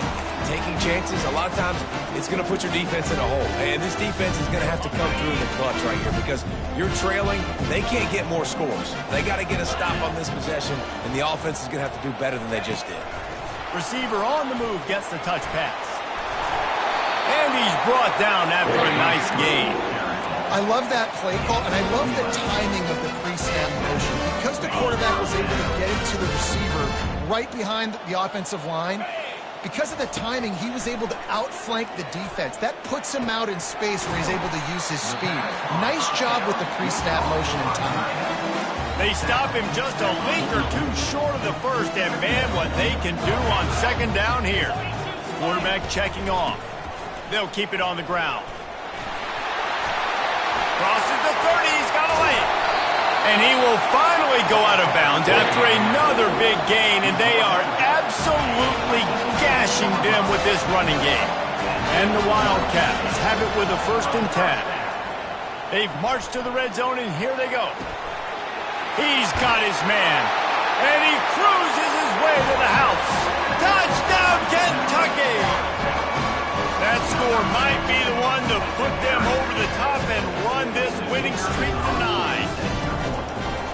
taking chances, a lot of times it's going to put your defense in a hole. And this defense is going to have to come through in the clutch right here because you're trailing. They can't get more scores. They got to get a stop on this possession, and the offense is going to have to do better than they just did. Receiver on the move gets the touch pass. And he's brought down after a nice gain. I love that play call, and I love the timing of the pre-snap motion. Because the quarterback was able to get it to the receiver right behind the offensive line, because of the timing, he was able to outflank the defense. That puts him out in space where he's able to use his speed. Nice job with the pre-snap motion and timing. They stop him just a link or two short of the first, and man, what they can do on second down here. Quarterback checking off. They'll keep it on the ground. Crosses the 30, he's got a lane. And he will finally go out of bounds after another big gain, and they are absolutely gashing them with this running game. And the Wildcats have it with a 1st and 10. They've marched to the red zone, and here they go. He's got his man, and he cruises his way to the house. Touchdown, Kentucky! That score might be the one to put them over the top and run this winning streak to 9.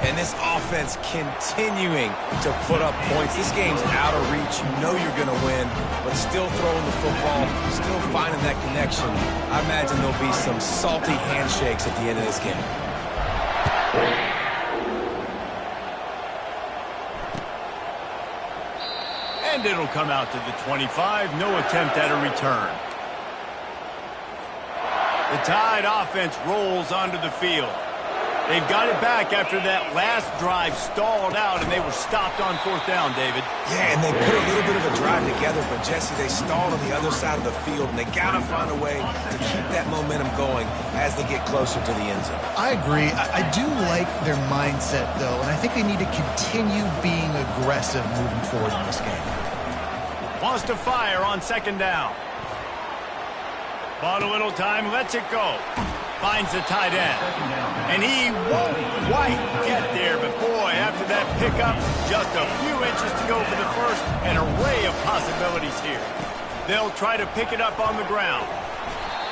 And this offense continuing to put up points. This game's out of reach. You know you're going to win, but still throwing the football, still finding that connection. I imagine there'll be some salty handshakes at the end of this game. And it'll come out to the 25. No attempt at a return. The Tide offense rolls onto the field. They've got it back after that last drive stalled out, and they were stopped on 4th down, David. Yeah, and they put a little bit of a drive together, but, Jesse, they stalled on the other side of the field, and they got to find a way to keep that momentum going as they get closer to the end zone. I agree. I do like their mindset, though, and I think they need to continue being aggressive moving forward in this game. Wants to fire on 2nd down. Bought a little time, lets it go. Finds the tight end. And he won't quite get there, but boy, after that pickup, just a few inches to go for the first. An array of possibilities here. They'll try to pick it up on the ground.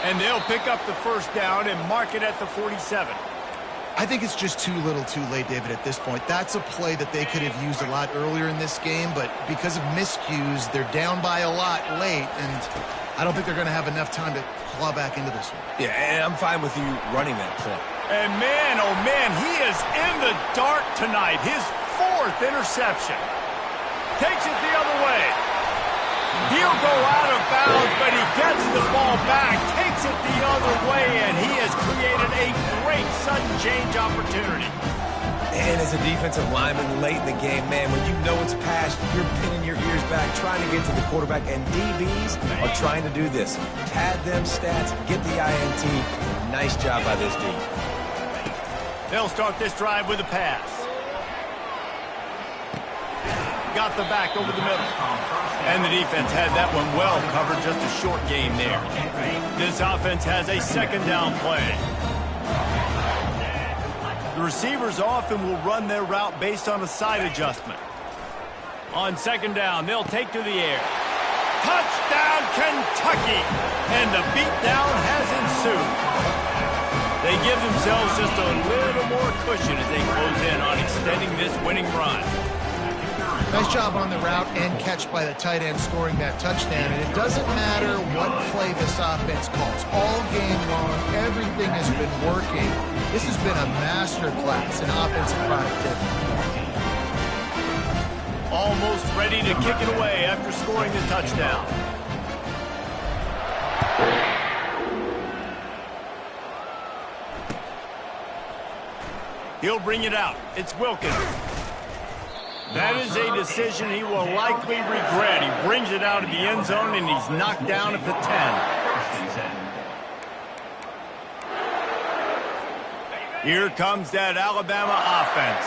And they'll pick up the 1st down and mark it at the 47. I think it's just too little too late, David, at this point. That's a play that they could have used a lot earlier in this game, but because of miscues, they're down by a lot late, and I don't think they're going to have enough time to claw back into this one. Yeah, and I'm fine with you running that play. And man, oh man, he is in the dark tonight. His 4th interception. Takes it the other way. He'll go out of bounds, but he gets the ball back, takes it the other way, and he has created a great sudden change opportunity. And as a defensive lineman late in the game, man, when you know it's past, you're pinning your ears back, trying to get to the quarterback, and DBs are trying to do this. Pad them stats, get the INT. Nice job by this D. They'll start this drive with a pass. Got the back over the middle. And the defense had that one well covered, just a short game there. This offense has a 2nd down play. The receivers often will run their route based on a side adjustment. On 2nd down, they'll take to the air. Touchdown, Kentucky! And the beatdown has ensued. They give themselves just a little more cushion as they close in on extending this winning run. Nice job on the route and catch by the tight end scoring that touchdown. And it doesn't matter what play this offense calls. All game long, everything has been working. This has been a masterclass in offensive productivity. Almost ready to kick it away after scoring the touchdown. He'll bring it out. It's Wilkins. That is a decision he will likely regret. He brings it out of the end zone, and he's knocked down at the 10. Here comes that Alabama offense.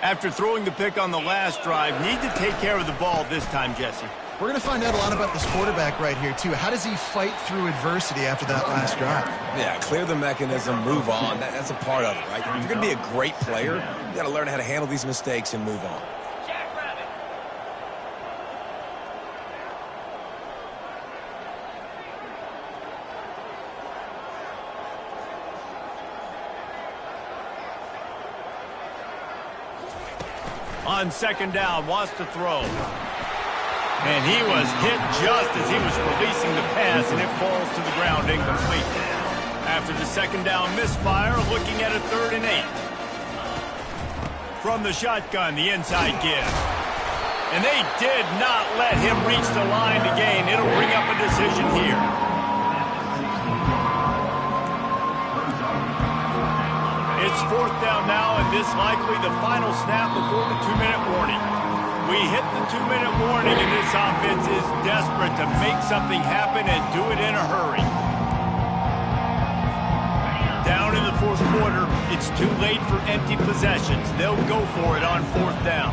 After throwing the pick on the last drive, need to take care of the ball this time, Jesse. We're going to find out a lot about this quarterback right here, too. How does he fight through adversity after that last drive? Yeah, clear the mechanism, move on. That's a part of it, right? If you're going to be a great player, you got to learn how to handle these mistakes and move on. On 2nd down, wants to throw. And he was hit just as he was releasing the pass, and it falls to the ground incomplete. after the second down misfire, looking at a 3rd and 8. From the shotgun, the inside give. And they did not let him reach the line to gain. It'll bring up a decision here. It's 4th down now, and this likely the final snap before the 2-minute warning. We hit the 2-minute warning, and this offense is desperate to make something happen and do it in a hurry. Down in the 4th quarter, it's too late for empty possessions. They'll go for it on 4th down.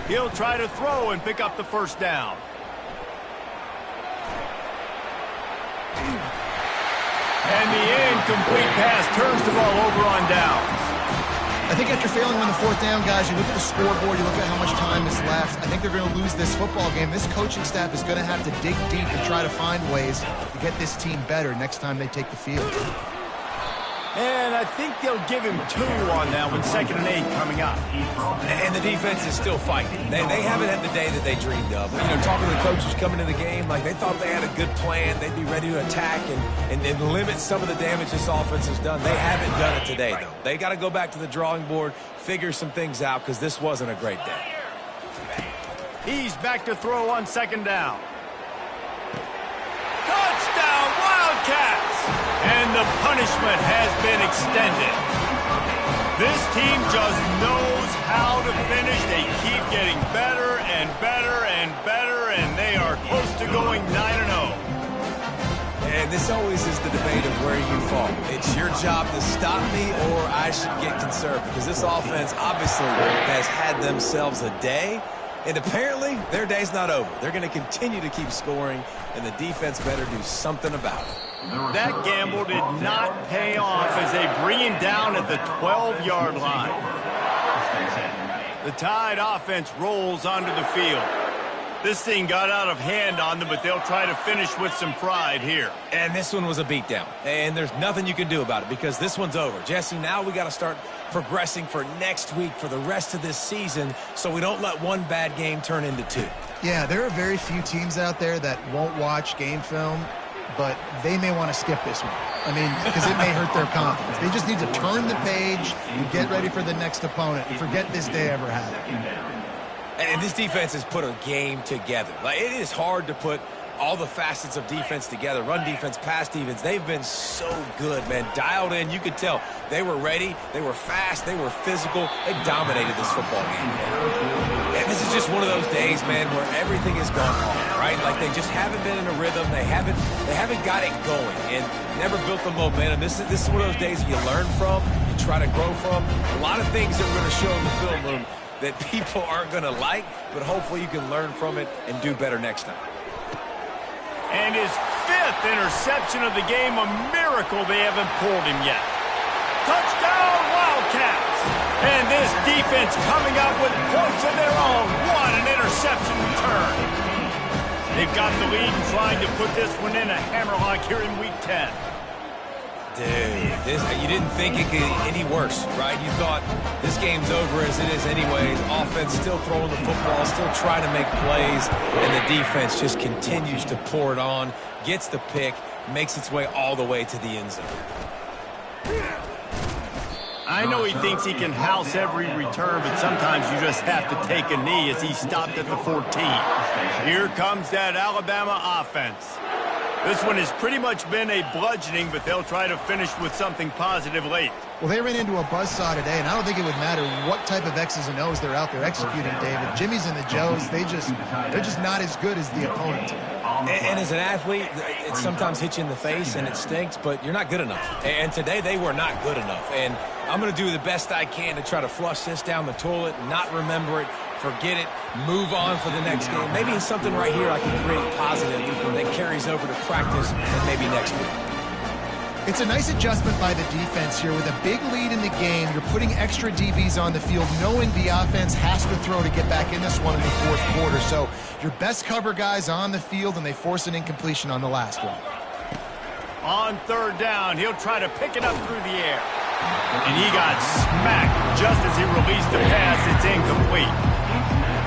He'll try to throw and pick up the 1st down. And the incomplete pass turns the ball over on downs. I think after failing on the 4th down, guys, you look at the scoreboard, you look at how much time is left. I think they're going to lose this football game. This coaching staff is going to have to dig deep and try to find ways to get this team better next time they take the field. And I think they'll give him 2 on that one, 2nd and 8 coming up. And the defense is still fighting. They haven't had the day that they dreamed of. You know, talking to the coaches coming into the game, like they thought they had a good plan. They'd be ready to attack and limit some of the damage this offense has done. They haven't done it today, though. They got to go back to the drawing board, figure some things out, because this wasn't a great day. He's back to throw on 2nd down. Touchdown, Wildcats! And the punishment has been extended. This team just knows how to finish. They keep getting better and better and better, and they are close to going 9-0. And this always is the debate of where you fall. It's your job to stop me, or I should get conservative, because this offense obviously has had themselves a day. And apparently, their day's not over. They're going to continue to keep scoring, and the defense better do something about it. That gamble did not pay off as they bring him down at the 12-yard line. The Tide offense rolls onto the field. This thing got out of hand on them, but they'll try to finish with some pride here. And this one was a beatdown, and there's nothing you can do about it because this one's over. Jesse, now we got to start progressing for next week, for the rest of this season, so we don't let one bad game turn into 2. Yeah, there are very few teams out there that won't watch game film, but they may want to skip this one. I mean, because it may hurt their confidence. They just need to turn the page and get ready for the next opponent and forget this day ever happened. And this defense has put a game together. Like, it is hard to put all the facets of defense together. Run defense, pass defense. They've been so good, man. Dialed in. You could tell they were ready. They were fast. They were physical. They dominated this football game. And this is just one of those days, man, where everything has gone wrong, right? Like, they just haven't been in a rhythm. They haven't got it going and never built the momentum. This is one of those days that you learn from, you try to grow from. A lot of things that we're going to show in the film room that people aren't going to like, but hopefully you can learn from it and do better next time. And his 5th interception of the game, a miracle they haven't pulled him yet. Touchdown, Wildcats! And this defense coming up with points of their own. What an interception return. They've got the lead and trying to put this one in a hammerlock here in Week 10. Dude, you didn't think it could get any worse, right? You thought this game's over as it is anyways. Offense still throwing the football, still trying to make plays, and the defense just continues to pour it on, gets the pick, makes its way all the way to the end zone. I know he thinks he can house every return, but sometimes you just have to take a knee as he stopped at the 14. Here comes that Alabama offense. This one has pretty much been a bludgeoning, but they'll try to finish with something positive late. Well, they ran into a buzzsaw today, and I don't think it would matter what type of X's and O's they're out there executing, David. Jimmy's and the Joes, they're just not as good as the opponent. And as an athlete, it sometimes hits you in the face, and it stinks, but you're not good enough. And today, they were not good enough. And I'm going to do the best I can to try to flush this down the toilet, not remember it, forget it, move on for the next game. Maybe it's something right here I can create positive that carries over to practice and maybe next week. It's a nice adjustment by the defense here. With a big lead in the game, you're putting extra DBs on the field, knowing the offense has to throw to get back in this one in the 4th quarter. So your best cover guys on the field, and they force an incompletion on the last one. On 3rd down, he'll try to pick it up through the air. And he got smacked just as he released the pass. It's incomplete.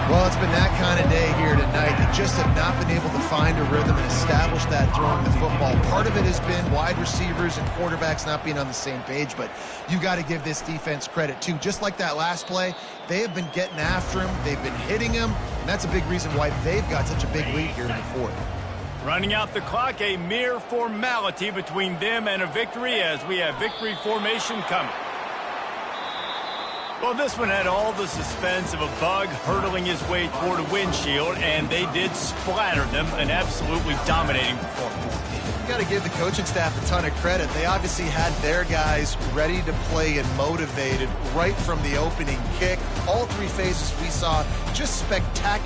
Well, it's been that kind of day here tonight. They just have not been able to find a rhythm and establish that throwing the football. Part of it has been wide receivers and quarterbacks not being on the same page, but you got to give this defense credit too. Just like that last play, they have been getting after him. They've been hitting him, and that's a big reason why they've got such a big lead here in the fourth. Running out the clock, a mere formality between them and a victory as we have victory formation coming. Well, this one had all the suspense of a bug hurtling his way toward a windshield, and they did splatter them, an absolutely dominating performance. You got to give the coaching staff a ton of credit. They obviously had their guys ready to play and motivated right from the opening kick. All three phases we saw just spectacular.